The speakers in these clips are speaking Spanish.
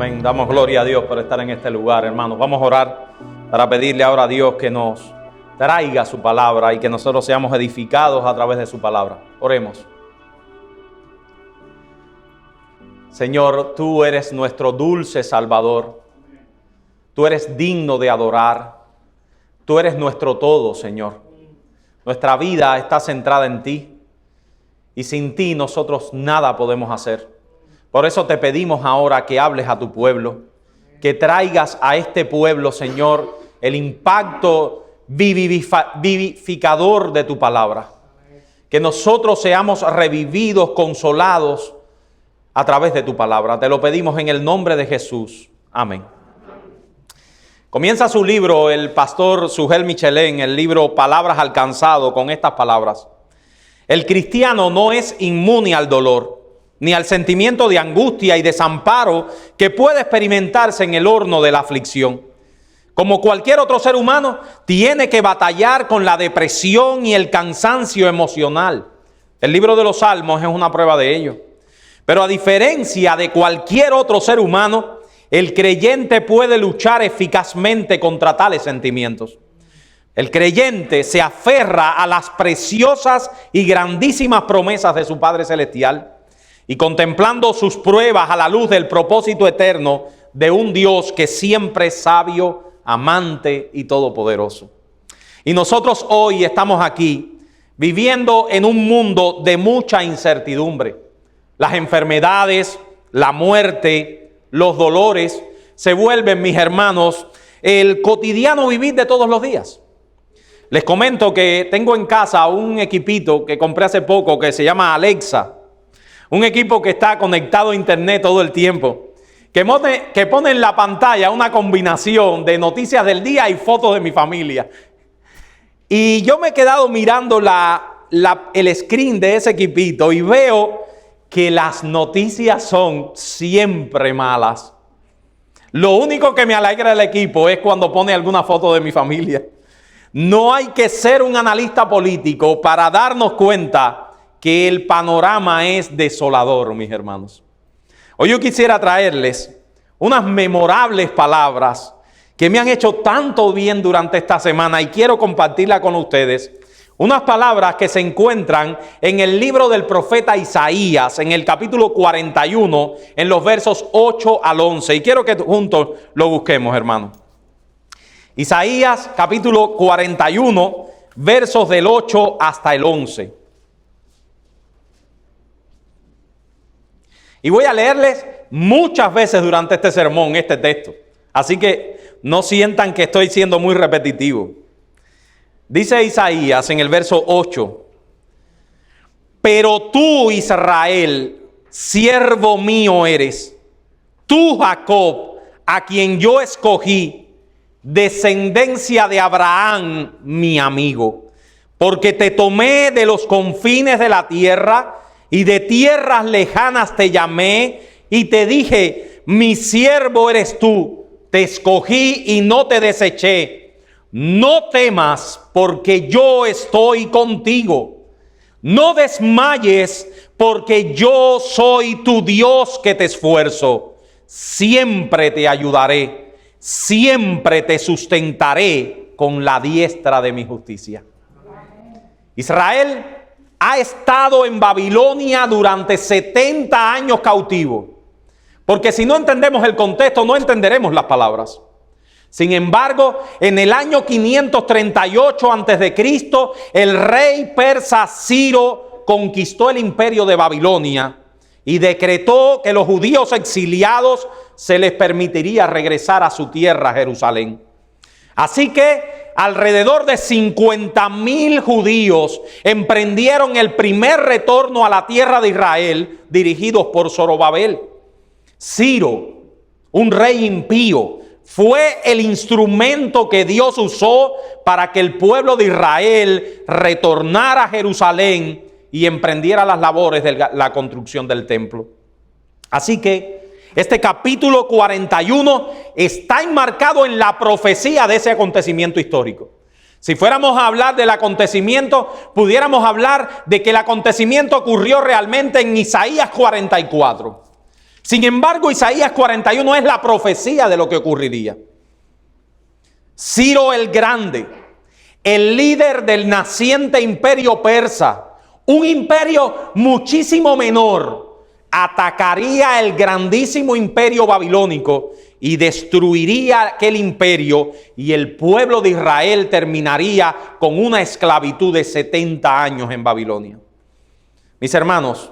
Amén. Damos gloria a Dios por estar en este lugar, hermanos. Vamos a orar para pedirle ahora a Dios que nos traiga su palabra y que nosotros seamos edificados a través de su palabra. Oremos. Señor, tú eres nuestro dulce Salvador. Tú eres digno de adorar. Tú eres nuestro todo, Señor. Nuestra vida está centrada en ti y sin ti nosotros nada podemos hacer. Por eso te pedimos ahora que hables a tu pueblo, que traigas a este pueblo, Señor, el impacto vivificador de tu palabra. Que nosotros seamos revividos, consolados a través de tu palabra. Te lo pedimos en el nombre de Jesús. Amén. Comienza su libro el pastor Sugel Michelén, el libro Palabras al Cansado, con estas palabras. El cristiano no es inmune al dolor, ni al sentimiento de angustia y desamparo que puede experimentarse en el horno de la aflicción. Como cualquier otro ser humano, tiene que batallar con la depresión y el cansancio emocional. El libro de los Salmos es una prueba de ello. Pero a diferencia de cualquier otro ser humano, el creyente puede luchar eficazmente contra tales sentimientos. El creyente se aferra a las preciosas y grandísimas promesas de su Padre Celestial y contemplando sus pruebas a la luz del propósito eterno de un Dios que siempre es sabio, amante y todopoderoso. Y nosotros hoy estamos aquí viviendo en un mundo de mucha incertidumbre. Las enfermedades, la muerte, los dolores se vuelven, mis hermanos, el cotidiano vivir de todos los días. Les comento que tengo en casa un equipito que compré hace poco que se llama Alexa. Un equipo que está conectado a internet todo el tiempo. Que pone en la pantalla una combinación de noticias del día y fotos de mi familia. Y yo me he quedado mirando el screen de ese equipito y veo que las noticias son siempre malas. Lo único que me alegra del equipo es cuando pone alguna foto de mi familia. No hay que ser un analista político para darnos cuenta que el panorama es desolador, mis hermanos. Hoy yo quisiera traerles unas memorables palabras que me han hecho tanto bien durante esta semana y quiero compartirla con ustedes. Unas palabras que se encuentran en el libro del profeta Isaías, en el capítulo 41, en los versos 8 al 11. Y quiero que juntos lo busquemos, hermano. Isaías, capítulo 41, versos del 8 hasta el 11. Y voy a leerles muchas veces durante este sermón este texto. Así que no sientan que estoy siendo muy repetitivo. Dice Isaías en el verso 8. Pero tú, Israel, siervo mío eres. Tú, Jacob, a quien yo escogí, descendencia de Abraham, mi amigo. Porque te tomé de los confines de la tierra y de tierras lejanas te llamé y te dije, mi siervo eres tú, te escogí y no te deseché. No temas, porque yo estoy contigo. No desmayes, porque yo soy tu Dios que te esfuerzo. Siempre te ayudaré, siempre te sustentaré con la diestra de mi justicia. Israel ha estado en Babilonia durante 70 años cautivo. Porque si no entendemos el contexto, no entenderemos las palabras. Sin embargo, en el año 538 a.C., el rey persa Ciro conquistó el imperio de Babilonia y decretó que los judíos exiliados se les permitiría regresar a su tierra, Jerusalén. Así que alrededor de 50,000 judíos emprendieron el primer retorno a la tierra de Israel, dirigidos por Zorobabel. Ciro, un rey impío, fue el instrumento que Dios usó para que el pueblo de Israel retornara a Jerusalén y emprendiera las labores de la construcción del templo. Así que este capítulo 41 está enmarcado en la profecía de ese acontecimiento histórico. Si fuéramos a hablar del acontecimiento, pudiéramos hablar de que el acontecimiento ocurrió realmente en Isaías 44. Sin embargo, Isaías 41 es la profecía de lo que ocurriría. Ciro el Grande, el líder del naciente imperio persa, un imperio muchísimo menor, atacaría el grandísimo imperio babilónico y destruiría aquel imperio, y el pueblo de Israel terminaría con una esclavitud de 70 años en Babilonia. Mis hermanos,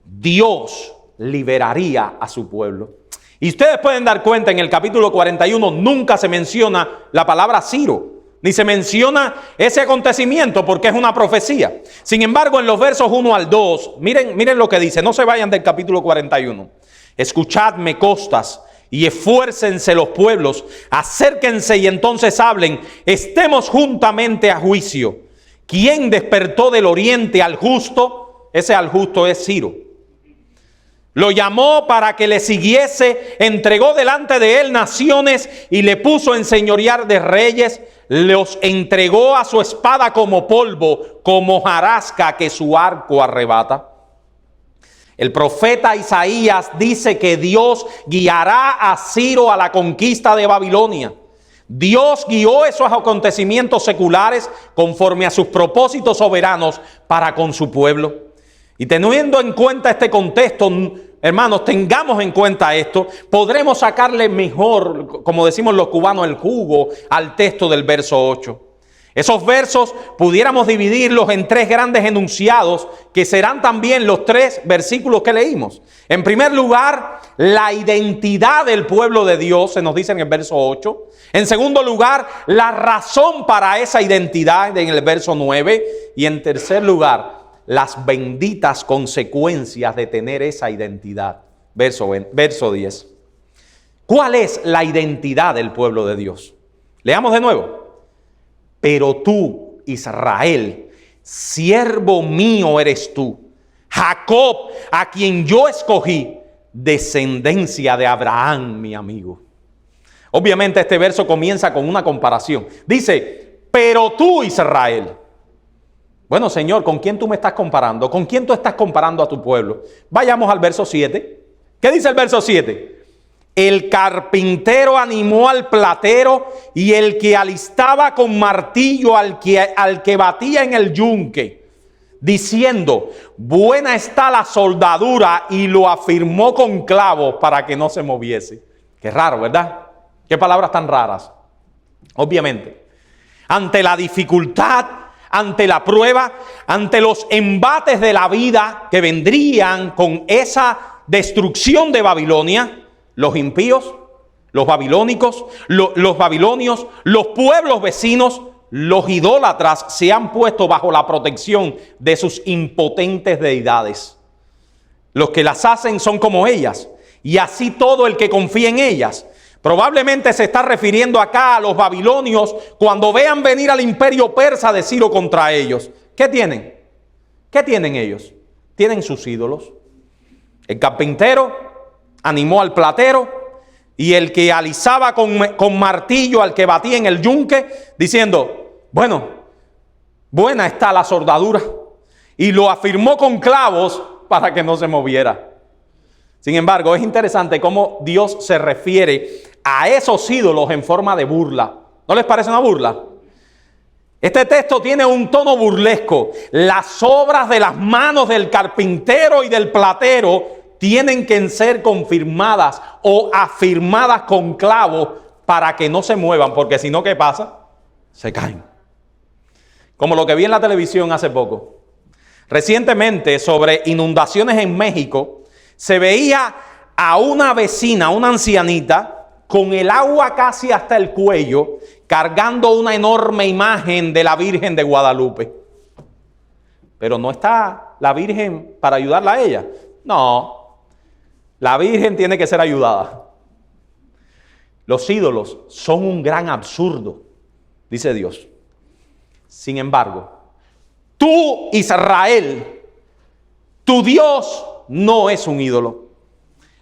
Dios liberaría a su pueblo. Y ustedes pueden dar cuenta, en el capítulo 41 nunca se menciona la palabra Ciro, ni se menciona ese acontecimiento porque es una profecía. Sin embargo, en los versos 1 al 2, miren lo que dice. No se vayan del capítulo 41. Escuchadme, costas, y esfuércense los pueblos, acérquense y entonces hablen. Estemos juntamente a juicio. ¿Quién despertó del oriente al justo? Ese al justo es Ciro. Lo llamó para que le siguiese, entregó delante de él naciones y le puso en señorear de reyes. Los entregó a su espada como polvo, como hojarasca que su arco arrebata. El profeta Isaías dice que Dios guiará a Ciro a la conquista de Babilonia. Dios guió esos acontecimientos seculares conforme a sus propósitos soberanos para con su pueblo. Y teniendo en cuenta este contexto, hermanos, tengamos en cuenta esto, podremos sacarle mejor, como decimos los cubanos, el jugo al texto del verso 8. Esos versos pudiéramos dividirlos en 3 grandes enunciados que serán también los 3 versículos que leímos. En primer lugar, la identidad del pueblo de Dios, se nos dice en el verso 8. En segundo lugar, la razón para esa identidad en el verso 9. Y en tercer lugar, las benditas consecuencias de tener esa identidad. Verso 10. ¿Cuál es la identidad del pueblo de Dios? Leamos de nuevo. Pero tú, Israel, siervo mío eres tú. Jacob, a quien yo escogí, descendencia de Abraham, mi amigo. Obviamente este verso comienza con una comparación. Dice, pero tú, Israel. Bueno, Señor, ¿con quién tú me estás comparando? ¿Con quién tú estás comparando a tu pueblo? Vayamos al verso 7. ¿Qué dice el verso 7? El carpintero animó al platero y el que alistaba con martillo al que batía en el yunque, diciendo, buena está la soldadura, y lo afirmó con clavos para que no se moviese. Qué raro, ¿verdad? Qué palabras tan raras. Obviamente, ante la dificultad, ante la prueba, ante los embates de la vida que vendrían con esa destrucción de Babilonia, los impíos, los babilónicos, los babilonios, los pueblos vecinos, los idólatras se han puesto bajo la protección de sus impotentes deidades. Los que las hacen son como ellas, y así todo el que confía en ellas. Probablemente se está refiriendo acá a los babilonios cuando vean venir al imperio persa de Ciro contra ellos. ¿Qué tienen? ¿Qué tienen ellos? Tienen sus ídolos. El carpintero animó al platero y el que alisaba con martillo al que batía en el yunque, diciendo, bueno, buena está la soldadura, y lo afirmó con clavos para que no se moviera. Sin embargo, es interesante cómo Dios se refiere a esos ídolos en forma de burla. ¿No les parece una burla? Este texto tiene un tono burlesco. Las obras de las manos del carpintero y del platero tienen que ser confirmadas o afirmadas con clavos para que no se muevan, porque si no, ¿qué pasa? Se caen. Como lo que vi en la televisión hace poco. Recientemente, sobre inundaciones en México, se veía a una vecina, una ancianita, con el agua casi hasta el cuello, cargando una enorme imagen de la Virgen de Guadalupe. Pero no está la Virgen para ayudarla a ella. No. La Virgen tiene que ser ayudada. Los ídolos son un gran absurdo, dice Dios. Sin embargo, tú, Israel, tu Dios no es un ídolo.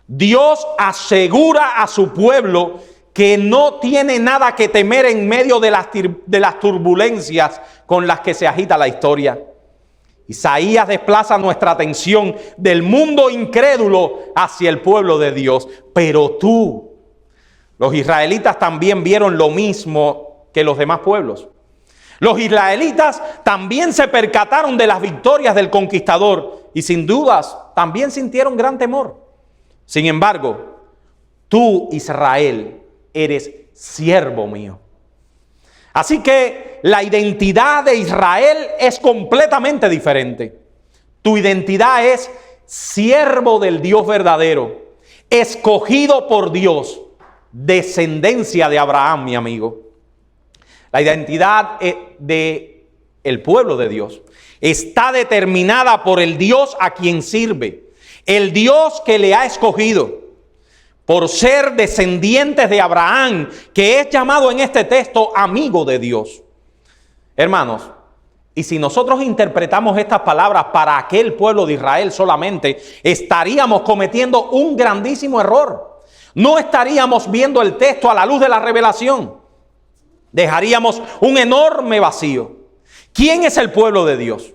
Dios asegura a su pueblo que no tiene nada que temer en medio de las turbulencias con las que se agita la historia. Isaías desplaza nuestra atención del mundo incrédulo hacia el pueblo de Dios. Pero tú, los israelitas también vieron lo mismo que los demás pueblos. Los israelitas también se percataron de las victorias del conquistador y sin dudas también sintieron gran temor. Sin embargo, tú, Israel, eres siervo mío. Así que la identidad de Israel es completamente diferente. Tu identidad es siervo del Dios verdadero, escogido por Dios, descendencia de Abraham, mi amigo. La identidad de el pueblo de Dios está determinada por el Dios a quien sirve, el Dios que le ha escogido. Por ser descendientes de Abraham, que es llamado en este texto amigo de Dios. Hermanos, y si nosotros interpretamos estas palabras para aquel pueblo de Israel solamente, estaríamos cometiendo un grandísimo error. No estaríamos viendo el texto a la luz de la revelación. Dejaríamos un enorme vacío. ¿Quién es el pueblo de Dios?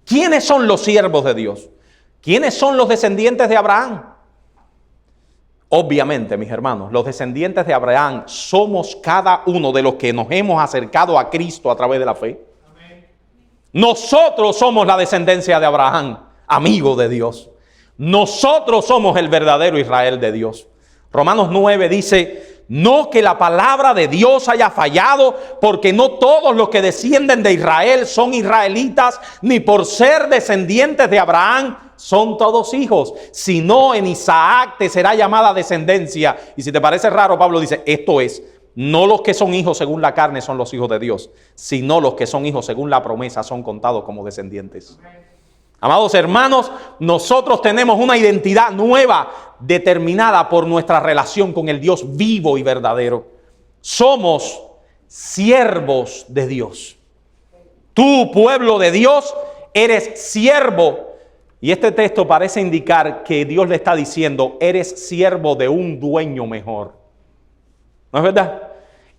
¿Quiénes son los siervos de Dios? ¿Quiénes son los descendientes de Abraham? Obviamente, mis hermanos, los descendientes de Abraham somos cada uno de los que nos hemos acercado a Cristo a través de la fe. Amén. Nosotros somos la descendencia de Abraham, amigo de Dios. Nosotros somos el verdadero Israel de Dios. Romanos 9 dice, no que la palabra de Dios haya fallado, porque no todos los que descienden de Israel son israelitas, ni por ser descendientes de Abraham son todos hijos, sino en Isaac te será llamada descendencia. Y si te parece raro, Pablo dice, esto es, no los que son hijos según la carne son los hijos de Dios, sino los que son hijos según la promesa son contados como descendientes. Amados hermanos, nosotros tenemos una identidad nueva determinada por nuestra relación con el Dios vivo y verdadero. Somos siervos de Dios. Tú, pueblo de Dios, eres siervo. Y este texto parece indicar que Dios le está diciendo, eres siervo de un dueño mejor. ¿No es verdad?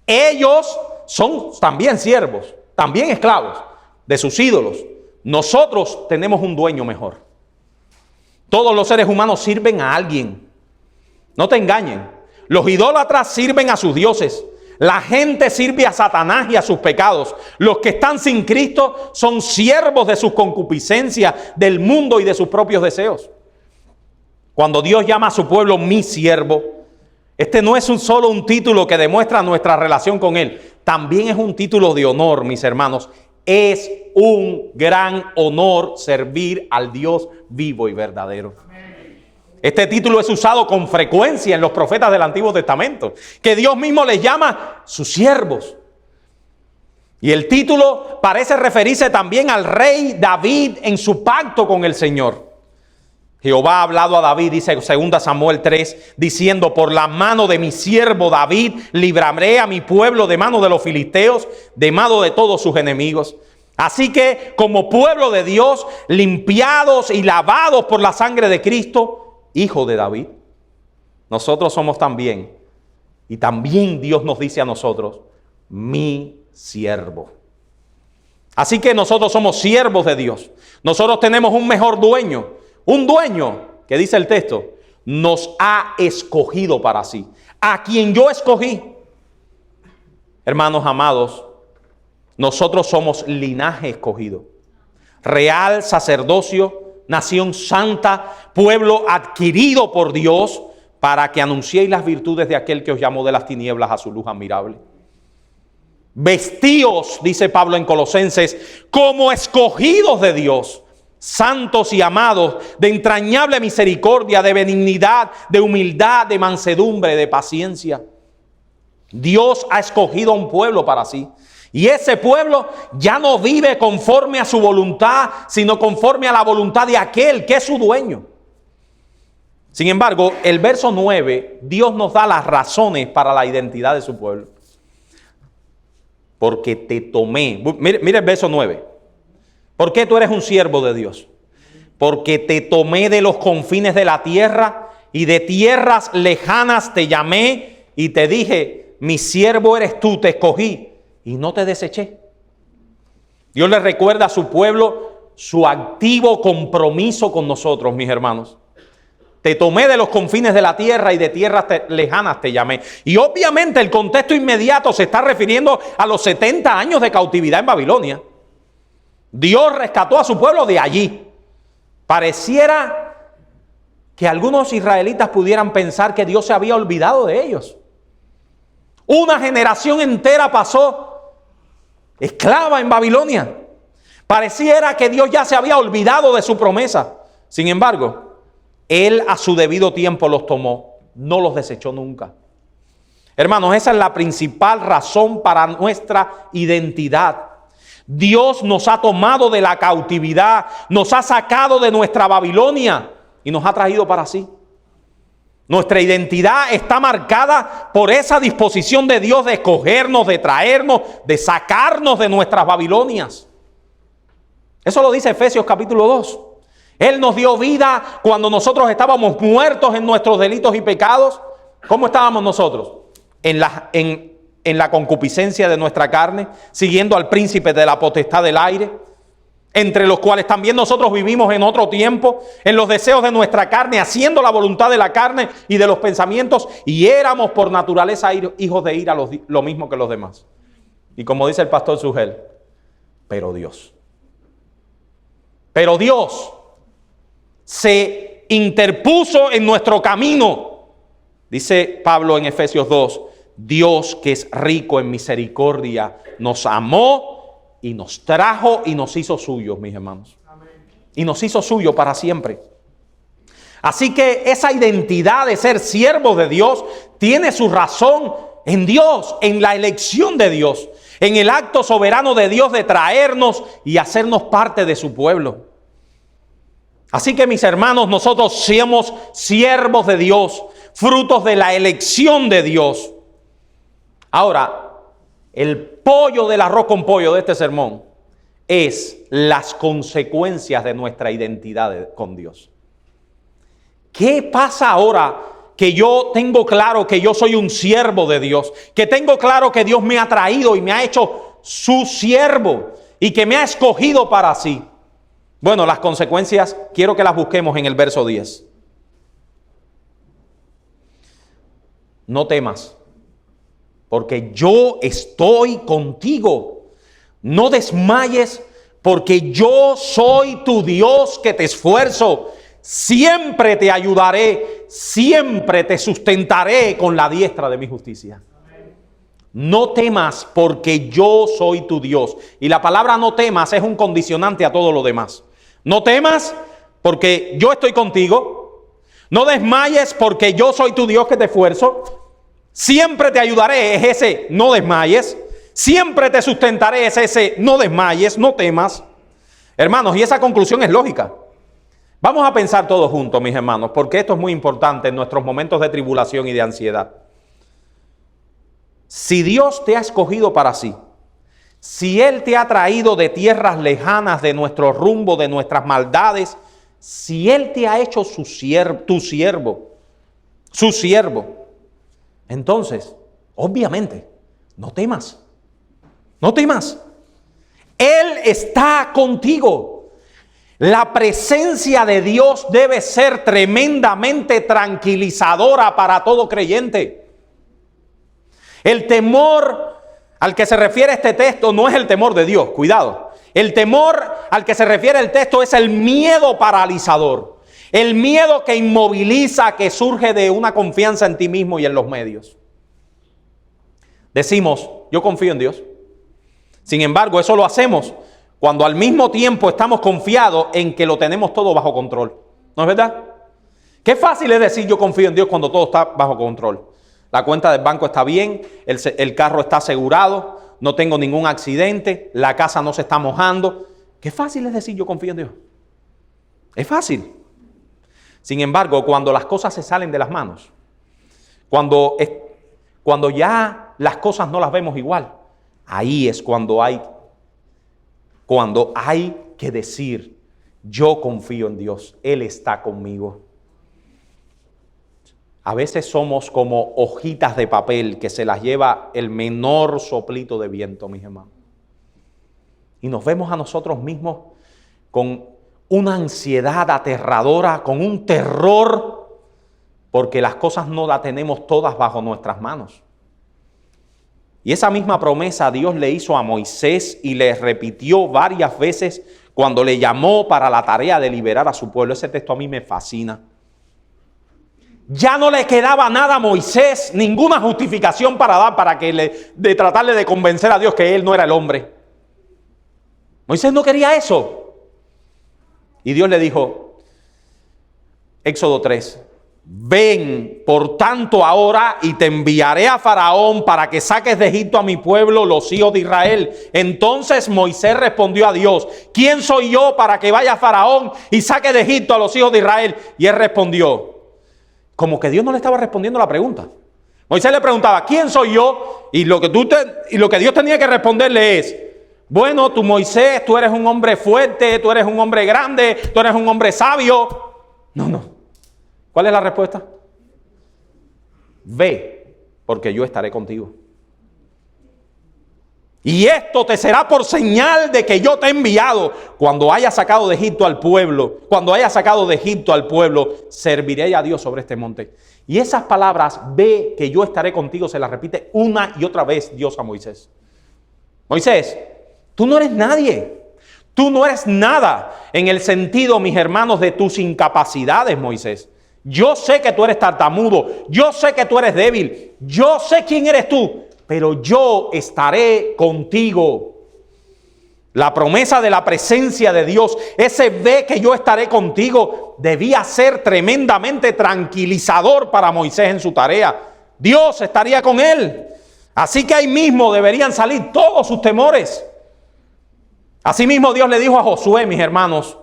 Ellos son también siervos, también esclavos de sus ídolos. Nosotros tenemos un dueño mejor. Todos los seres humanos sirven a alguien. No te engañen. Los idólatras sirven a sus dioses. La gente sirve a Satanás y a sus pecados. Los que están sin Cristo son siervos de sus concupiscencias, del mundo y de sus propios deseos. Cuando Dios llama a su pueblo mi siervo, este no es solo un título que demuestra nuestra relación con Él. También es un título de honor, mis hermanos. Es un gran honor servir al Dios vivo y verdadero. Este título es usado con frecuencia en los profetas del Antiguo Testamento, que Dios mismo les llama sus siervos. Y el título parece referirse también al rey David en su pacto con el Señor. Jehová ha hablado a David, dice 2 Samuel 3, diciendo, por la mano de mi siervo David, libraré a mi pueblo de mano de los filisteos, de mano de todos sus enemigos. Así que, como pueblo de Dios, limpiados y lavados por la sangre de Cristo, hijo de David, nosotros somos también, y también Dios nos dice a nosotros, mi siervo. Así que nosotros somos siervos de Dios. Nosotros tenemos un mejor dueño, un dueño que dice el texto, nos ha escogido para sí, a quien yo escogí. Hermanos amados, nosotros somos linaje escogido, real sacerdocio, nación santa, pueblo adquirido por Dios, para que anunciéis las virtudes de aquel que os llamó de las tinieblas a su luz admirable. Vestíos, dice Pablo en Colosenses, como escogidos de Dios, santos y amados, de entrañable misericordia, de benignidad, de humildad, de mansedumbre, de paciencia. Dios ha escogido a un pueblo para sí. Y ese pueblo ya no vive conforme a su voluntad, sino conforme a la voluntad de aquel que es su dueño. Sin embargo, el verso 9, Dios nos da las razones para la identidad de su pueblo. Porque te tomé. Mire el verso 9. ¿Por qué tú eres un siervo de Dios? Porque te tomé de los confines de la tierra y de tierras lejanas te llamé y te dije, mi siervo eres tú, te escogí y no te deseché. Dios le recuerda a su pueblo su activo compromiso con nosotros, mis hermanos. Te tomé de los confines de la tierra y de tierras lejanas te llamé. Y obviamente el contexto inmediato se está refiriendo a los 70 años de cautividad en Babilonia. Dios rescató a su pueblo de allí. Pareciera que algunos israelitas pudieran pensar que Dios se había olvidado de ellos. Una generación entera pasó esclava en Babilonia. Pareciera que Dios ya se había olvidado de su promesa. Sin embargo, Él a su debido tiempo los tomó, no los desechó nunca. Hermanos, esa es la principal razón para nuestra identidad. Dios nos ha tomado de la cautividad, nos ha sacado de nuestra Babilonia y nos ha traído para sí. Nuestra identidad está marcada por esa disposición de Dios de escogernos, de traernos, de sacarnos de nuestras Babilonias. Eso lo dice Efesios capítulo 2. Él nos dio vida cuando nosotros estábamos muertos en nuestros delitos y pecados. ¿Cómo estábamos nosotros? En la concupiscencia de nuestra carne, siguiendo al príncipe de la potestad del aire, entre los cuales también nosotros vivimos en otro tiempo, en los deseos de nuestra carne, haciendo la voluntad de la carne y de los pensamientos, y éramos por naturaleza hijos de ira, lo mismo que los demás. Y como dice el pastor Sugel, pero Dios se interpuso en nuestro camino. Dice Pablo en Efesios 2, Dios que es rico en misericordia, nos amó y nos trajo y nos hizo suyos, mis hermanos. Amén. Y nos hizo suyo para siempre. Así que esa identidad de ser siervos de Dios tiene su razón en Dios, en la elección de Dios, en el acto soberano de Dios de traernos y hacernos parte de su pueblo. Así que mis hermanos, nosotros somos siervos de Dios, frutos de la elección de Dios. Ahora, el pollo del arroz con pollo de este sermón es las consecuencias de nuestra identidad con Dios. ¿Qué pasa ahora que yo tengo claro que yo soy un siervo de Dios? Que tengo claro que Dios me ha traído y me ha hecho su siervo y que me ha escogido para sí. Bueno, las consecuencias quiero que las busquemos en el verso 10. No temas, porque yo estoy contigo. No desmayes, porque yo soy tu Dios que te esfuerzo. Siempre te ayudaré, siempre te sustentaré con la diestra de mi justicia. No temas, porque yo soy tu Dios. Y la palabra no temas es un condicionante a todo lo demás. No temas, porque yo estoy contigo. No desmayes, porque yo soy tu Dios que te esfuerzo. Siempre te ayudaré, es ese no desmayes. Siempre te sustentaré, es ese no desmayes, no temas. Hermanos, y esa conclusión es lógica. Vamos a pensar todos juntos, mis hermanos, porque esto es muy importante en nuestros momentos de tribulación y de ansiedad. Si Dios te ha escogido para sí, si Él te ha traído de tierras lejanas, de nuestro rumbo, de nuestras maldades, si Él te ha hecho tu siervo, su siervo, entonces, obviamente, no temas. No temas. Él está contigo. La presencia de Dios debe ser tremendamente tranquilizadora para todo creyente. El temor al que se refiere este texto no es el temor de Dios, cuidado. El temor al que se refiere el texto es el miedo paralizador. El miedo que inmoviliza, que surge de una confianza en ti mismo y en los medios. Decimos, yo confío en Dios. Sin embargo, eso lo hacemos cuando al mismo tiempo estamos confiados en que lo tenemos todo bajo control. ¿No es verdad? Qué fácil es decir yo confío en Dios cuando todo está bajo control. La cuenta del banco está bien, el carro está asegurado, no tengo ningún accidente, la casa no se está mojando. Qué fácil es decir yo confío en Dios. Es fácil. Sin embargo, cuando las cosas se salen de las manos, cuando ya las cosas no las vemos igual, ahí es cuando hay que decir, yo confío en Dios, Él está conmigo. A veces somos como hojitas de papel que se las lleva el menor soplito de viento, mis hermanos. Y nos vemos a nosotros mismos con una ansiedad aterradora, con un terror, porque las cosas no las tenemos todas bajo nuestras manos. Y esa misma promesa Dios le hizo a Moisés y le repitió varias veces cuando le llamó para la tarea de liberar a su pueblo. Ese texto a mí me fascina. Ya no le quedaba nada a Moisés, ninguna justificación para dar, para que de tratarle de convencer a Dios que él no era el hombre. Moisés no quería eso. Y Dios le dijo, Éxodo 3, ven por tanto ahora y te enviaré a Faraón para que saques de Egipto a mi pueblo, los hijos de Israel. Entonces Moisés respondió a Dios, ¿quién soy yo para que vaya a Faraón y saque de Egipto a los hijos de Israel? Y él respondió, como que Dios no le estaba respondiendo la pregunta. Moisés le preguntaba, ¿quién soy yo? Y lo que Dios tenía que responderle es, bueno, tú Moisés, tú eres un hombre fuerte, tú eres un hombre grande, tú eres un hombre sabio. No. ¿Cuál es la respuesta? Ve, porque yo estaré contigo. Y esto te será por señal de que yo te he enviado. Cuando haya sacado de Egipto al pueblo, serviré a Dios sobre este monte. Y esas palabras, ve que yo estaré contigo, se las repite una y otra vez Dios a Moisés. Moisés, tú no eres nadie. Tú no eres nada en el sentido, mis hermanos, de tus incapacidades, Moisés. Yo sé que tú eres tartamudo. Yo sé que tú eres débil. Yo sé quién eres tú. Pero yo estaré contigo. La promesa de la presencia de Dios, ese ve que yo estaré contigo, debía ser tremendamente tranquilizador para Moisés en su tarea. Dios estaría con él. Así que ahí mismo deberían salir todos sus temores. Asimismo Dios le dijo a Josué, mis hermanos,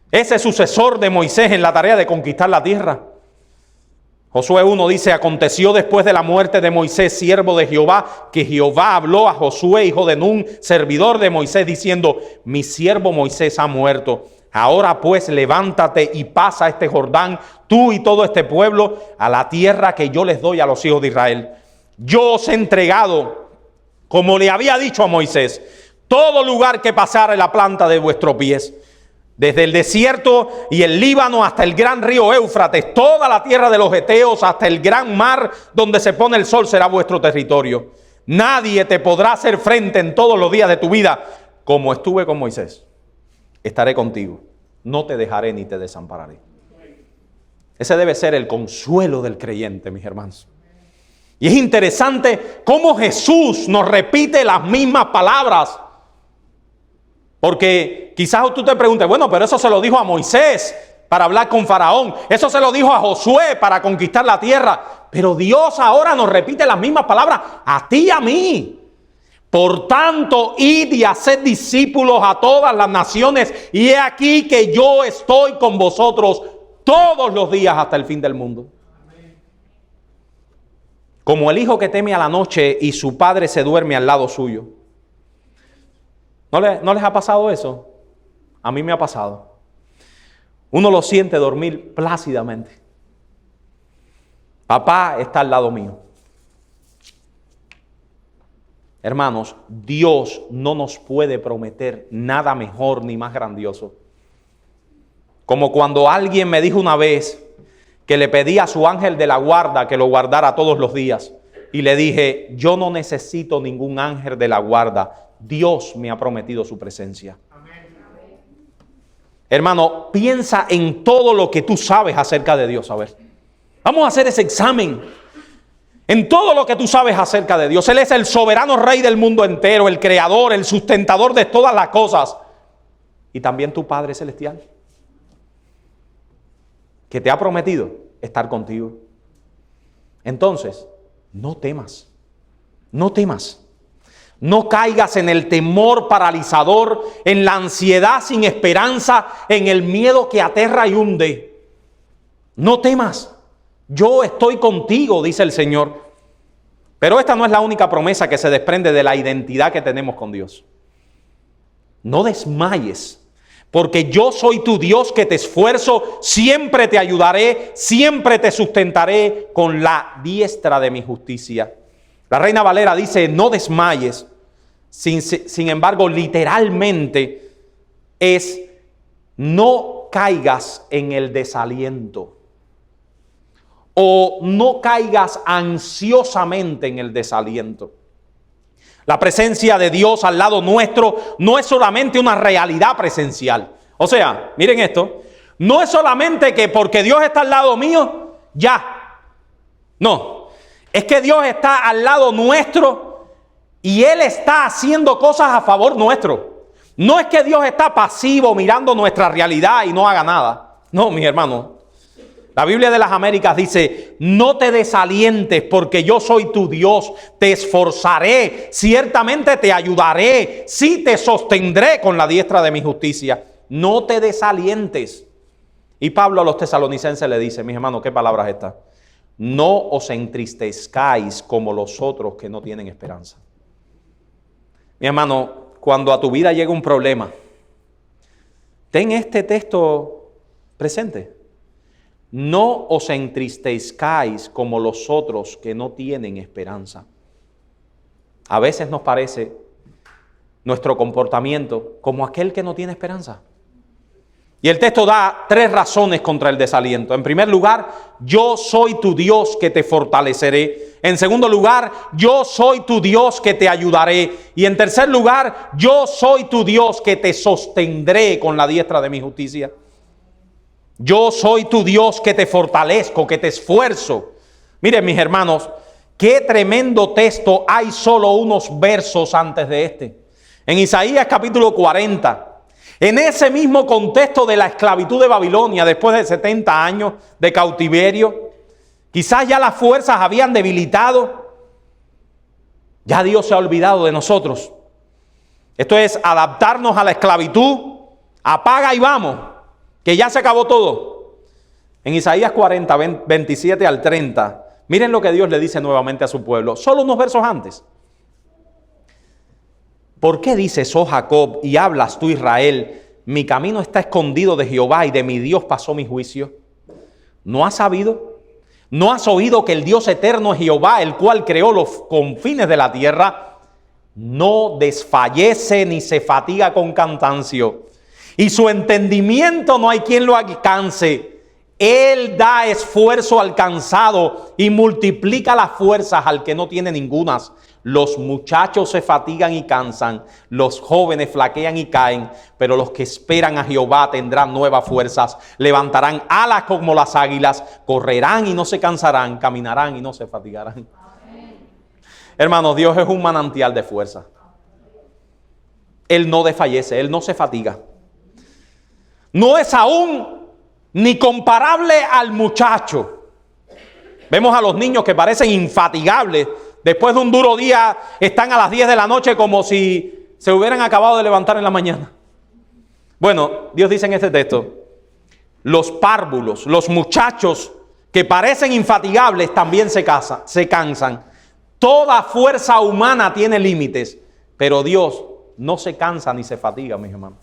ese sucesor de Moisés en la tarea de conquistar la tierra. Josué 1 dice, aconteció después de la muerte de Moisés, siervo de Jehová, que Jehová habló a Josué, hijo de Nun, servidor de Moisés, diciendo, mi siervo Moisés ha muerto. Ahora pues levántate y pasa este Jordán, tú y todo este pueblo, a la tierra que yo les doy a los hijos de Israel. Yo os he entregado, como le había dicho a Moisés, todo lugar que pasare la planta de vuestros pies. Desde el desierto y el Líbano hasta el gran río Éufrates, toda la tierra de los Eteos hasta el gran mar donde se pone el sol será vuestro territorio. Nadie te podrá hacer frente en todos los días de tu vida. Como estuve con Moisés, estaré contigo. No te dejaré ni te desampararé. Ese debe ser el consuelo del creyente, mis hermanos. Y es interesante cómo Jesús nos repite las mismas palabras. Porque quizás tú te preguntes, bueno, pero eso se lo dijo a Moisés para hablar con Faraón. Eso se lo dijo a Josué para conquistar la tierra. Pero Dios ahora nos repite las mismas palabras a ti y a mí. Por tanto, id y haced discípulos a todas las naciones. Y he aquí que yo estoy con vosotros todos los días hasta el fin del mundo. Como el hijo que teme a la noche y su padre se duerme al lado suyo. ¿No les ha pasado eso? A mí me ha pasado. Uno lo siente dormir plácidamente. Papá está al lado mío. Hermanos, Dios no nos puede prometer nada mejor ni más grandioso. Como cuando alguien me dijo una vez que le pedí a su ángel de la guarda que lo guardara todos los días. Y le dije, yo no necesito ningún ángel de la guarda. Dios me ha prometido su presencia. Amén. Hermano, piensa en todo lo que tú sabes acerca de Dios. A ver, vamos a hacer ese examen. En todo lo que tú sabes acerca de Dios. Él es el soberano rey del mundo entero, el creador, el sustentador de todas las cosas. Y también tu Padre celestial, que te ha prometido estar contigo. Entonces, no temas. No temas. No caigas en el temor paralizador, en la ansiedad sin esperanza, en el miedo que aterra y hunde. No temas. Yo estoy contigo, dice el Señor. Pero esta no es la única promesa que se desprende de la identidad que tenemos con Dios. No desmayes, porque yo soy tu Dios que te esfuerzo, siempre te ayudaré, siempre te sustentaré con la diestra de mi justicia. La Reina Valera dice, no desmayes. Sin embargo, literalmente es no caigas en el desaliento o no caigas ansiosamente en el desaliento. La presencia de Dios al lado nuestro no es solamente una realidad presencial. O sea, miren esto, no es solamente que porque Dios está al lado mío, ya. No, es que Dios está al lado nuestro y Él está haciendo cosas a favor nuestro. No es que Dios está pasivo mirando nuestra realidad y no haga nada. No, mis hermanos. La Biblia de las Américas dice, no te desalientes porque yo soy tu Dios, te esforzaré, ciertamente te ayudaré, sí te sostendré con la diestra de mi justicia. No te desalientes. Y Pablo a los tesalonicenses le dice, mis hermanos, ¿qué palabras estas? No os entristezcáis como los otros que no tienen esperanza. Mi hermano, cuando a tu vida llega un problema, ten este texto presente. No os entristezcáis como los otros que no tienen esperanza. A veces nos parece nuestro comportamiento como aquel que no tiene esperanza. Y el texto da 3 razones contra el desaliento. En primer lugar, yo soy tu Dios que te fortaleceré. En segundo lugar, yo soy tu Dios que te ayudaré. Y en tercer lugar, yo soy tu Dios que te sostendré con la diestra de mi justicia. Yo soy tu Dios que te fortalezco, que te esfuerzo. Miren, mis hermanos, qué tremendo texto. Hay solo unos versos antes de este. En Isaías capítulo 40. En ese mismo contexto de la esclavitud de Babilonia, después de 70 años de cautiverio, quizás ya las fuerzas habían debilitado. Ya Dios se ha olvidado de nosotros. Esto es adaptarnos a la esclavitud. Apaga y vamos, que ya se acabó todo. En Isaías 40, 27 al 30, miren lo que Dios le dice nuevamente a su pueblo. Solo unos versos antes. ¿Por qué dices, oh Jacob, y hablas tú, Israel, mi camino está escondido de Jehová y de mi Dios pasó mi juicio? ¿No has sabido? ¿No has oído que el Dios eterno es Jehová, el cual creó los confines de la tierra? No desfallece ni se fatiga con cansancio, y su entendimiento no hay quien lo alcance. Él da esfuerzo al cansado y multiplica las fuerzas al que no tiene ningunas. Los muchachos se fatigan y cansan, los jóvenes flaquean y caen, pero los que esperan a Jehová tendrán nuevas fuerzas, levantarán alas como las águilas, correrán y no se cansarán, caminarán y no se fatigarán. Amén. Hermanos, Dios es un manantial de fuerza. Él no desfallece, Él no se fatiga. No es aún ni comparable al muchacho. Vemos a los niños que parecen infatigables. Después de un duro día, están a las 10 de la noche como si se hubieran acabado de levantar en la mañana. Bueno, Dios dice en este texto, los párvulos, los muchachos que parecen infatigables también se cansan. Toda fuerza humana tiene límites, pero Dios no se cansa ni se fatiga, mis hermanos.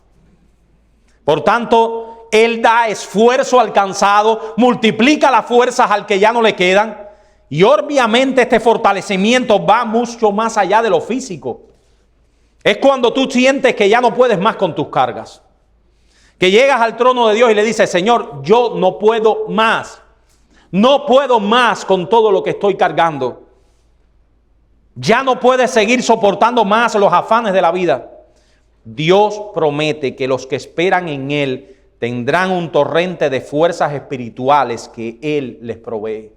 Por tanto, Él da esfuerzo al cansado, multiplica las fuerzas al que ya no le quedan. Y obviamente este fortalecimiento va mucho más allá de lo físico. Es cuando tú sientes que ya no puedes más con tus cargas. Que llegas al trono de Dios y le dices, Señor, yo no puedo más. No puedo más con todo lo que estoy cargando. Ya no puedes seguir soportando más los afanes de la vida. Dios promete que los que esperan en Él tendrán un torrente de fuerzas espirituales que Él les provee.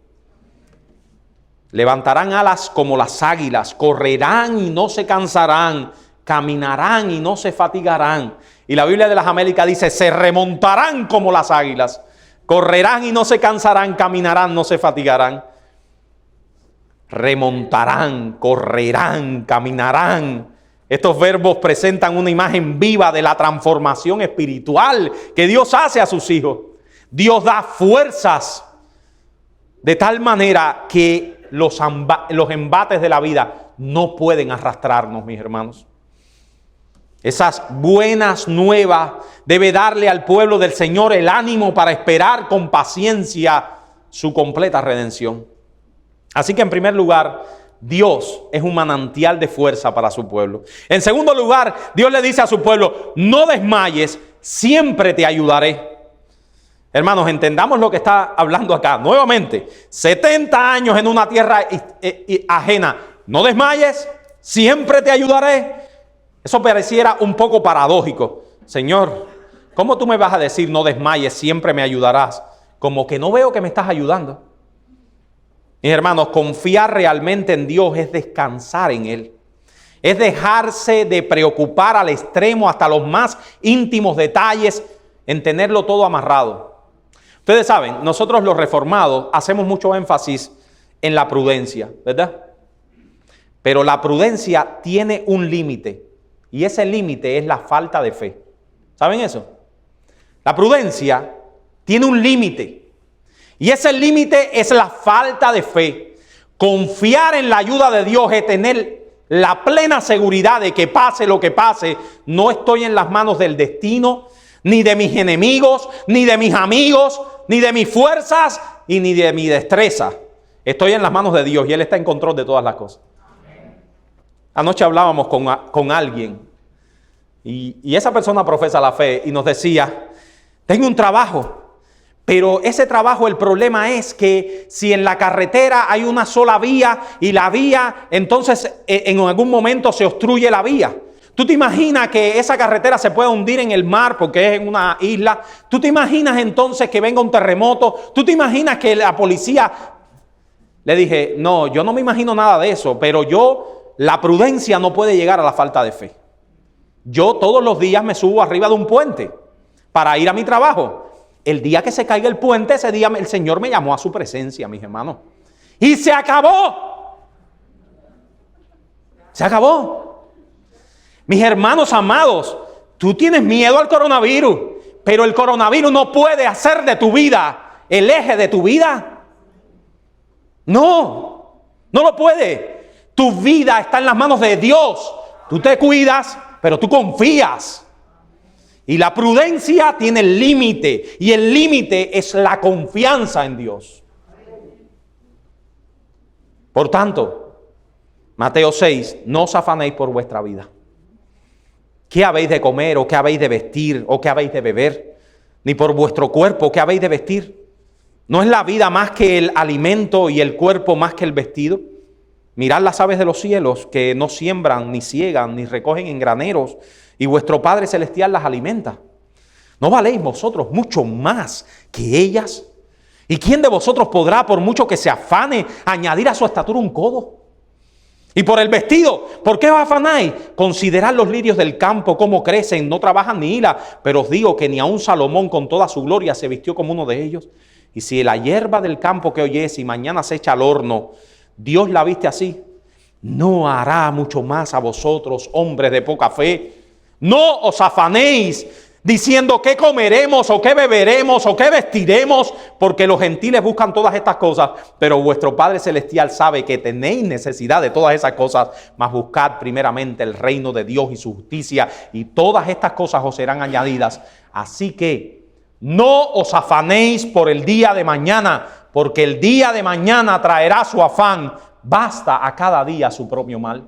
Levantarán alas como las águilas, correrán y no se cansarán, caminarán y no se fatigarán. Y la Biblia de las Américas dice, se remontarán como las águilas, correrán y no se cansarán, caminarán, no se fatigarán. Remontarán, correrán, caminarán. Estos verbos presentan una imagen viva de la transformación espiritual que Dios hace a sus hijos. Dios da fuerzas de tal manera que los embates de la vida no pueden arrastrarnos, mis hermanos. Esas buenas nuevas debe darle al pueblo del Señor el ánimo para esperar con paciencia su completa redención. Así que en primer lugar, Dios es un manantial de fuerza para su pueblo. En segundo lugar, Dios le dice a su pueblo, no desmayes, siempre te ayudaré. Hermanos, entendamos lo que está hablando acá. Nuevamente, 70 años en una tierra ajena. No desmayes, siempre te ayudaré. Eso pareciera un poco paradójico. Señor, ¿cómo tú me vas a decir no desmayes, siempre me ayudarás? Como que no veo que me estás ayudando. Mis hermanos, confiar realmente en Dios es descansar en Él. Es dejarse de preocupar al extremo hasta los más íntimos detalles en tenerlo todo amarrado. Ustedes saben, nosotros los reformados hacemos mucho énfasis en la prudencia, ¿verdad? Pero la prudencia tiene un límite y ese límite es la falta de fe. ¿Saben eso? La prudencia tiene un límite y ese límite es la falta de fe. Confiar en la ayuda de Dios es tener la plena seguridad de que pase lo que pase, no estoy en las manos del destino, ni de mis enemigos, ni de mis amigos, ni de mis fuerzas y ni de mi destreza. Estoy en las manos de Dios y Él está en control de todas las cosas. Anoche hablábamos con alguien y esa persona profesa la fe y nos decía, tengo un trabajo, pero ese trabajo, el problema es que si en la carretera hay una sola vía y la vía, entonces en algún momento se obstruye la vía. ¿Tú te imaginas que esa carretera se pueda hundir en el mar porque es en una isla? ¿Tú te imaginas entonces que venga un terremoto? ¿Tú te imaginas que la policía... Le dije, no, yo no me imagino nada de eso, pero la prudencia no puede llegar a la falta de fe. Yo todos los días me subo arriba de un puente para ir a mi trabajo. El día que se caiga el puente, ese día el Señor me llamó a su presencia, mis hermanos. Y se acabó. Se acabó. Mis hermanos amados, tú tienes miedo al coronavirus, pero el coronavirus no puede hacer de tu vida el eje de tu vida. No lo puede. Tu vida está en las manos de Dios. Tú te cuidas, pero tú confías. Y la prudencia tiene el límite, y el límite es la confianza en Dios. Por tanto, Mateo 6, no os afanéis por vuestra vida. ¿Qué habéis de comer, o qué habéis de vestir, o qué habéis de beber? Ni por vuestro cuerpo, ¿qué habéis de vestir? ¿No es la vida más que el alimento y el cuerpo más que el vestido? Mirad las aves de los cielos, que no siembran, ni ciegan, ni recogen en graneros, y vuestro Padre Celestial las alimenta. ¿No valéis vosotros mucho más que ellas? ¿Y quién de vosotros podrá, por mucho que se afane, añadir a su estatura un codo? Y por el vestido, ¿por qué os afanáis? Considerad los lirios del campo, cómo crecen, no trabajan ni hilan, pero os digo que ni aun Salomón con toda su gloria se vistió como uno de ellos. Y si la hierba del campo que hoy es y mañana se echa al horno, Dios la viste así, ¿no hará mucho más a vosotros, hombres de poca fe? No os afanéis diciendo qué comeremos o qué beberemos o qué vestiremos, porque los gentiles buscan todas estas cosas, pero vuestro Padre Celestial sabe que tenéis necesidad de todas esas cosas, mas buscad primeramente el reino de Dios y su justicia, y todas estas cosas os serán añadidas. Así que no os afanéis por el día de mañana, porque el día de mañana traerá su afán. Basta a cada día su propio mal.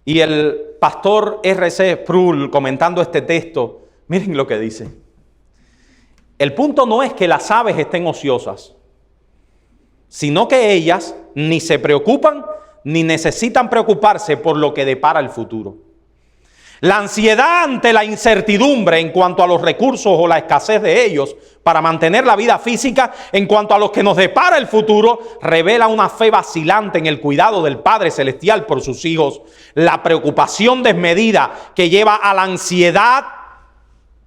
Y el pastor R.C. Sproul, comentando este texto, miren lo que dice. El punto no es que las aves estén ociosas, sino que ellas ni se preocupan ni necesitan preocuparse por lo que depara el futuro. La ansiedad ante la incertidumbre en cuanto a los recursos o la escasez de ellos para mantener la vida física, en cuanto a los que nos depara el futuro, revela una fe vacilante en el cuidado del Padre Celestial por sus hijos. La preocupación desmedida que lleva a la ansiedad,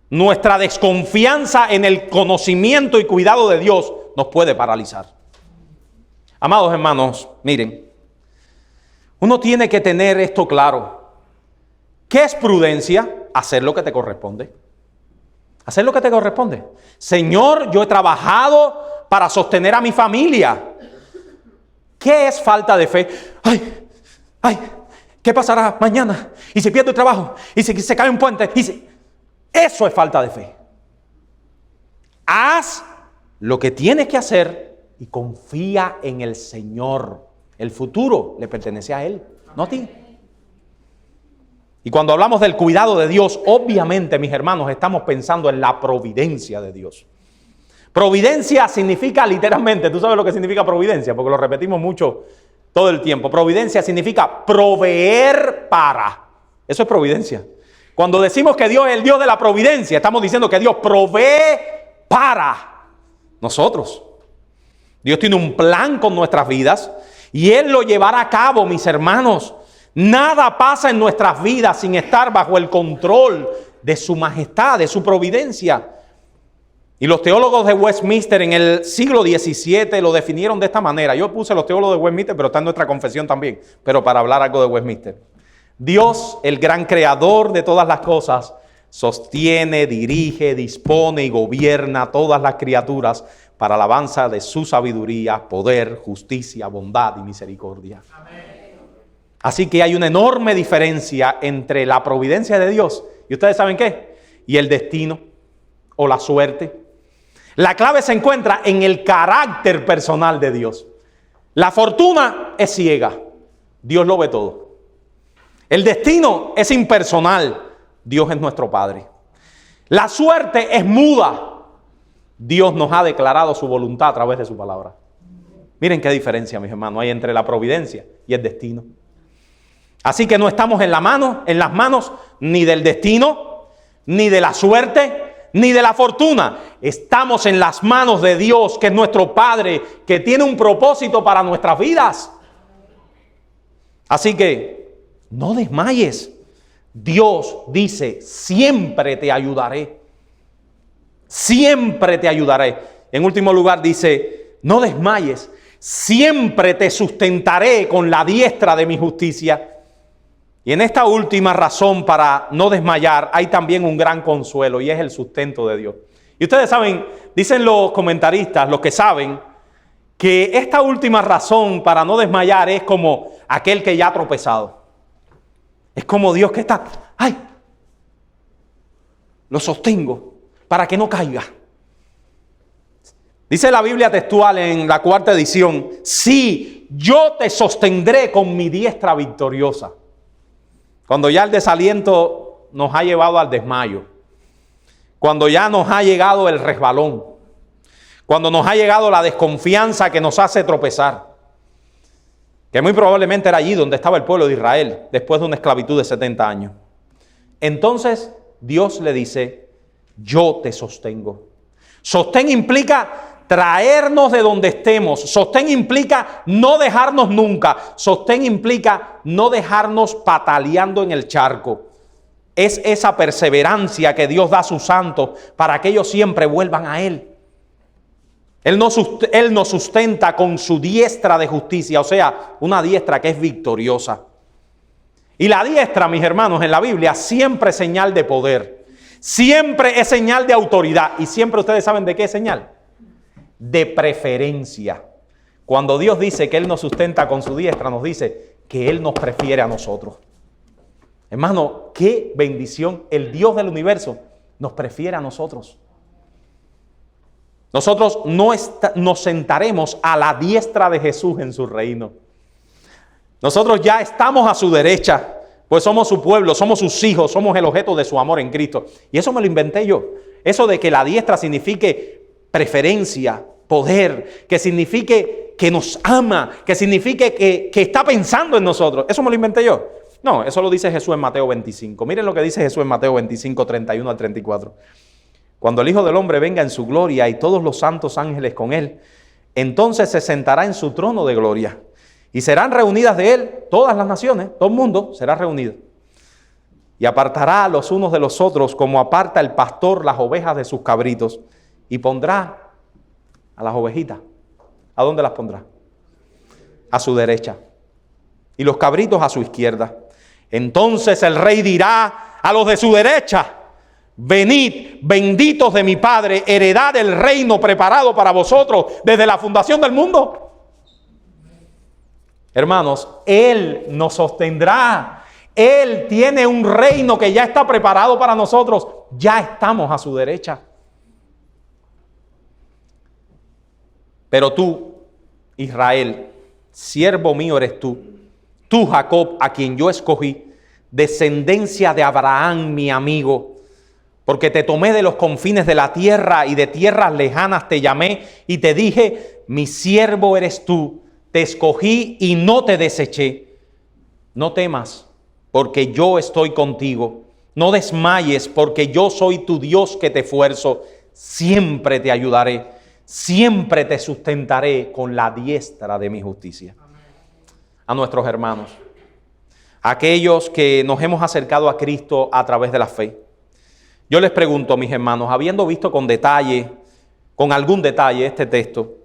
nuestra desconfianza en el conocimiento y cuidado de Dios, nos puede paralizar. Amados hermanos, miren, uno tiene que tener esto claro. ¿Qué es prudencia? Hacer lo que te corresponde. Hacer lo que te corresponde. Señor, yo he trabajado para sostener a mi familia. ¿Qué es falta de fe? Ay, ¿qué pasará mañana? ¿Y si pierdo el trabajo? ¿Y si se cae un puente? Eso es falta de fe. Haz lo que tienes que hacer y confía en el Señor. El futuro le pertenece a Él, no a ti. Y cuando hablamos del cuidado de Dios, obviamente, mis hermanos, estamos pensando en la providencia de Dios. Providencia significa literalmente, ¿tú sabes lo que significa providencia? Porque lo repetimos mucho todo el tiempo. Providencia significa proveer para. Eso es providencia. Cuando decimos que Dios es el Dios de la providencia, estamos diciendo que Dios provee para nosotros. Dios tiene un plan con nuestras vidas y Él lo llevará a cabo, mis hermanos. Nada pasa en nuestras vidas sin estar bajo el control de su majestad, de su providencia. Y los teólogos de Westminster en el siglo XVII lo definieron de esta manera. Yo puse los teólogos de Westminster, pero está en nuestra confesión también, pero para hablar algo de Westminster. Dios, el gran creador de todas las cosas, sostiene, dirige, dispone y gobierna todas las criaturas para alabanza de su sabiduría, poder, justicia, bondad y misericordia. Amén. Así que hay una enorme diferencia entre la providencia de Dios, ¿y ustedes saben qué? Y el destino o la suerte. La clave se encuentra en el carácter personal de Dios. La fortuna es ciega, Dios lo ve todo. El destino es impersonal, Dios es nuestro Padre. La suerte es muda, Dios nos ha declarado su voluntad a través de su palabra. Miren qué diferencia, mis hermanos, hay entre la providencia y el destino. Así que no estamos en las manos ni del destino, ni de la suerte, ni de la fortuna. Estamos en las manos de Dios, que es nuestro Padre, que tiene un propósito para nuestras vidas. Así que no desmayes. Dios dice, siempre te ayudaré. Siempre te ayudaré. En último lugar dice, no desmayes. Siempre te sustentaré con la diestra de mi justicia. Y en esta última razón para no desmayar hay también un gran consuelo y es el sustento de Dios. Y ustedes saben, dicen los comentaristas, los que saben, que esta última razón para no desmayar es como aquel que ya ha tropezado. Es como Dios que está, ¡ay! Lo sostengo para que no caiga. Dice la Biblia textual en la 4ª edición, sí, yo te sostendré con mi diestra victoriosa. Cuando ya el desaliento nos ha llevado al desmayo, cuando ya nos ha llegado el resbalón, cuando nos ha llegado la desconfianza que nos hace tropezar, que muy probablemente era allí donde estaba el pueblo de Israel después de una esclavitud de 70 años. Entonces Dios le dice, yo te sostengo. Sostén implica traernos de donde estemos. Sostén implica no dejarnos nunca. Sostén implica no dejarnos pataleando en el charco. Es esa perseverancia que Dios da a sus santos para que ellos siempre vuelvan a Él. Él nos sustenta con su diestra de justicia, o sea, una diestra que es victoriosa. Y la diestra, mis hermanos, en la Biblia siempre es señal de poder. Siempre es señal de autoridad. Y siempre ustedes saben de qué es señal. De preferencia. Cuando Dios dice que Él nos sustenta con su diestra, nos dice que Él nos prefiere a nosotros. Hermano, qué bendición. El Dios del universo nos prefiere a nosotros. Nosotros nos sentaremos a la diestra de Jesús en su reino. Nosotros ya estamos a su derecha, pues somos su pueblo, somos sus hijos, somos el objeto de su amor en Cristo. Y eso me lo inventé yo. Eso de que la diestra signifique preferencia, poder, que signifique que nos ama, que signifique que está pensando en nosotros. Eso me lo inventé yo. No, eso lo dice Jesús en Mateo 25. Miren lo que dice Jesús en Mateo 25, 31 al 34. Cuando el Hijo del Hombre venga en su gloria y todos los santos ángeles con Él, entonces se sentará en su trono de gloria. Y serán reunidas de Él todas las naciones, todo el mundo será reunido. Y apartará a los unos de los otros como aparta el pastor las ovejas de sus cabritos. Y pondrá a las ovejitas. ¿A dónde las pondrá? A su derecha. Y los cabritos a su izquierda. Entonces el rey dirá a los de su derecha: venid, benditos de mi Padre, heredad el reino preparado para vosotros desde la fundación del mundo. Hermanos, Él nos sostendrá. Él tiene un reino que ya está preparado para nosotros. Ya estamos a su derecha. Pero tú, Israel, siervo mío eres tú. Tú, Jacob, a quien yo escogí, descendencia de Abraham, mi amigo, porque te tomé de los confines de la tierra y de tierras lejanas te llamé y te dije, mi siervo eres tú, te escogí y no te deseché. No temas, porque yo estoy contigo. No desmayes, porque yo soy tu Dios que te esfuerzo. Siempre te ayudaré, siempre te sustentaré con la diestra de mi justicia. A nuestros hermanos, aquellos que nos hemos acercado a Cristo a través de la fe, yo les pregunto, mis hermanos, habiendo visto con detalle, con algún detalle este texto,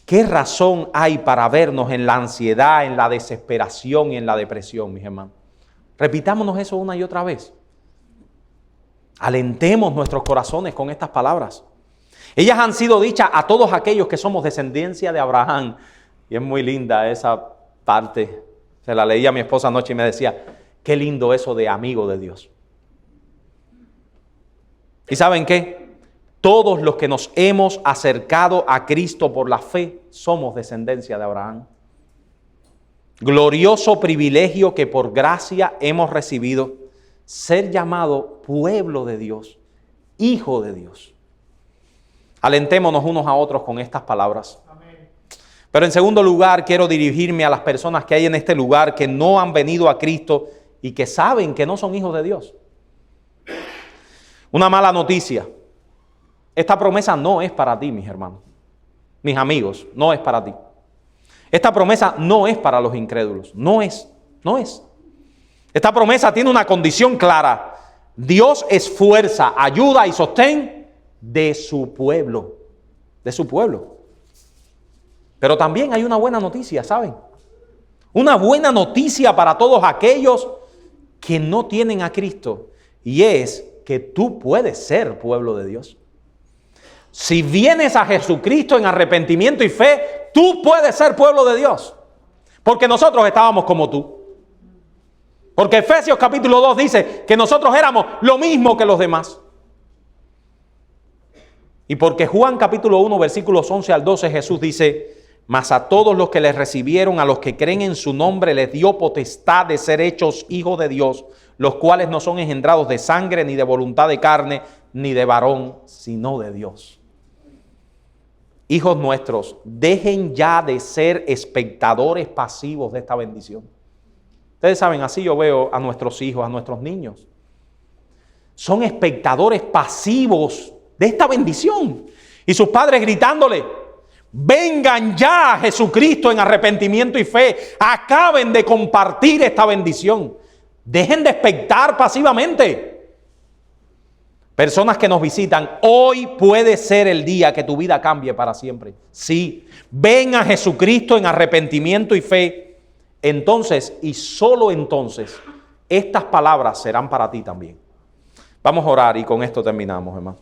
¿qué razón hay para vernos en la ansiedad, en la desesperación y en la depresión, mis hermanos? Repitámonos eso una y otra vez. Alentemos nuestros corazones con estas palabras. Ellas han sido dichas a todos aquellos que somos descendencia de Abraham. Y es muy linda esa parte. Se la leí a mi esposa anoche y me decía, qué lindo eso de amigo de Dios. ¿Y saben qué? Todos los que nos hemos acercado a Cristo por la fe somos descendencia de Abraham. Glorioso privilegio que por gracia hemos recibido, ser llamado pueblo de Dios, hijo de Dios. Alentémonos unos a otros con estas palabras. Amén. Pero en segundo lugar, quiero dirigirme a las personas que hay en este lugar que no han venido a Cristo y que saben que no son hijos de Dios. Una mala noticia. Esta promesa no es para ti, mis hermanos, mis amigos, no es para ti. Esta promesa no es para los incrédulos, no es. Esta promesa tiene una condición clara. Dios es fuerza, ayuda y sostén de su pueblo, Pero también hay una buena noticia, ¿saben? Una buena noticia para todos aquellos que no tienen a Cristo, y es que tú puedes ser pueblo de Dios. Si vienes a Jesucristo en arrepentimiento y fe, tú puedes ser pueblo de Dios. Porque nosotros estábamos como tú. Porque Efesios capítulo 2 dice que nosotros éramos lo mismo que los demás. Y porque Juan capítulo 1 versículos 11 al 12 Jesús dice, mas a todos los que les recibieron, a los que creen en su nombre, les dio potestad de ser hechos hijos de Dios, los cuales no son engendrados de sangre, ni de voluntad de carne, ni de varón, sino de Dios. Hijos nuestros, dejen ya de ser espectadores pasivos de esta bendición. Ustedes saben, así yo veo a nuestros hijos, a nuestros niños. Son espectadores pasivos de esta bendición. Y sus padres gritándole, vengan ya a Jesucristo en arrepentimiento y fe. Acaben de compartir esta bendición. Dejen de expectar pasivamente. Personas que nos visitan, hoy puede ser el día que tu vida cambie para siempre. Sí, ven a Jesucristo en arrepentimiento y fe. Entonces, y solo entonces, estas palabras serán para ti también. Vamos a orar y con esto terminamos, hermano.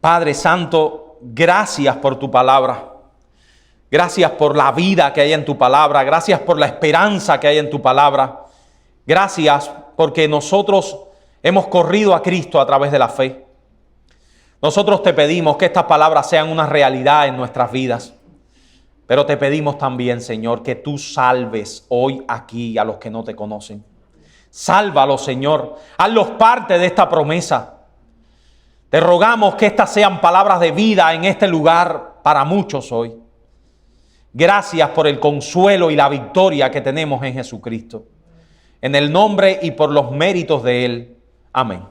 Padre Santo, gracias por tu palabra. Gracias por la vida que hay en tu palabra. Gracias por la esperanza que hay en tu palabra. Gracias porque nosotros hemos corrido a Cristo a través de la fe. Nosotros te pedimos que estas palabras sean una realidad en nuestras vidas. Pero te pedimos también, Señor, que tú salves hoy aquí a los que no te conocen. Sálvalos, Señor. Hazlos parte de esta promesa. Te rogamos que estas sean palabras de vida en este lugar para muchos hoy. Gracias por el consuelo y la victoria que tenemos en Jesucristo. En el nombre y por los méritos de Él. Amén.